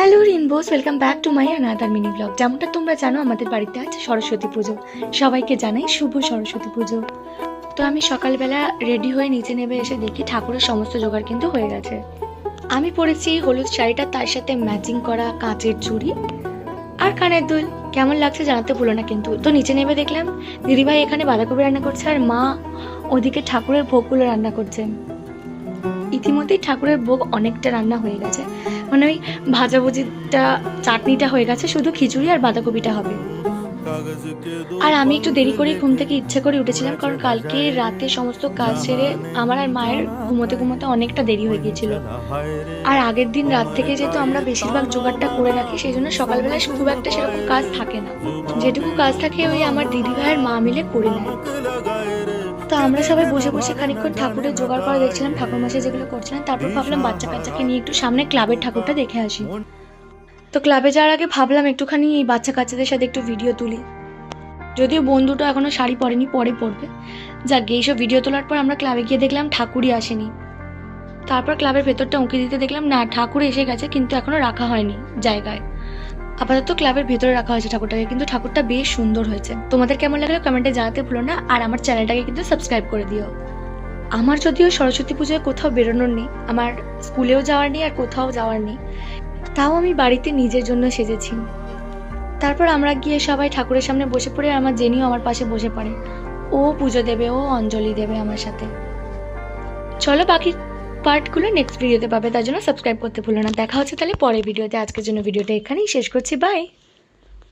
Hello rainbows, welcome back to my another mini blog. যেমনটা তোমরা জানো, আমাদের বাড়িতে আছে সরস্বতী পুজো। সবাইকে জানাই শুভ সরস্বতী পুজো। তো আমি সকালবেলা রেডি হয়ে নিচে নেমে এসে দেখি ঠাকুরের সমস্ত জোগাড় কিন্তু হয়ে গেছে। আমি পরেছি হলুদ শাড়িটা, তার সাথে ম্যাচিং করা কাঁচের চুড়ি আর কানের দুল। কেমন লাগছে জানাতে ভুলো না কিন্তু। তো নিচে নেমে দেখলাম দিদিভাই এখানে বাঁধাকপি রান্না করছে আর মা ওদিকে ঠাকুরের ভোগগুলো রান্না করছে। ইতিমধ্যেই ঠাকুরের ভোগ অনেকটা রান্না হয়ে গেছে, মানে ওই ভাজাভুজিটা চাটনিটা হয়ে গেছে, শুধু খিচুড়ি আর বাঁধাকপিটা হবে। আর আমি একটু দেরি করে ঘুম থেকে ইচ্ছে করে উঠেছিলাম, কারণ কালকে রাতে সমস্ত কাজ সেরে আমার আর মায়ের ঘুমোতে ঘুমোতে অনেকটা দেরি হয়ে গিয়েছিল। আর আগের দিন রাত থেকে যেহেতু আমরা বেশিরভাগ জোগাড়টা করে রাখি, সেই জন্য সকালবেলায় খুব একটা সেরকম কাজ থাকে না। যেটুকু কাজ থাকে ওই আমার দিদিভাই আর মা মিলে করে নেয়। তো আমরা সবাই বসে বসে খানিকক্ষণ ঠাকুরের জোগাড় করা দেখছিলাম, ঠাকুরমশাই যেগুলো করছিলেন। তারপর ভাবলাম বাচ্চা কাচ্চাকে নিয়ে একটু সামনে ক্লাবের ঠাকুরটা দেখে আসি। তো ক্লাবে যাওয়ার আগে ভাবলাম একটুখানি এই বাচ্চা কাচ্চাদের সাথে একটু ভিডিও তুলি। যদিও বন্ধুটা এখনো শাড়ি পরেনি, পরে পরবে। যাক, এইসব ভিডিও তোলার পর আমরা ক্লাবে গিয়ে দেখলাম ঠাকুরই আসেনি। তারপর ক্লাবের ভেতরটা উঁকি দিতে দেখলাম না, ঠাকুর এসে গেছে কিন্তু এখনো রাখা হয়নি জায়গায়। আপাতত ক্লাবের ভেতরে রাখা হয়েছে ঠাকুরটাকে, কিন্তু ঠাকুরটা বেশ সুন্দর হয়েছে। তোমাদের কেমন লাগলো কমেন্টে জানাতে ভুলো না, আর আমার চ্যানেলটাকে কিন্তু সাবস্ক্রাইব করে দিও। আমার যদিও সরস্বতী পুজোয় কোথাও বেরোনোর নেই, আমার স্কুলেও যাওয়ার নেই আর কোথাও যাওয়ার নেই, তাও আমি বাড়িতে নিজের জন্য সেজেছি। তারপর আমরা গিয়ে সবাই ঠাকুরের সামনে বসে পড়ে, আর আমার জেনিও আমার পাশে বসে পড়ে। ও পুজো দেবে, ও অঞ্জলি দেবে আমার সাথে। চলো বাকি পার্টগুলো নেক্সট ভিডিওতে পাবে, তার জন্য সাবস্ক্রাইব করতে ভুলো না। দেখা হচ্ছে তাহলে পরের ভিডিওতে। আজকের জন্য ভিডিওটা এখানেই শেষ করছি, বাই।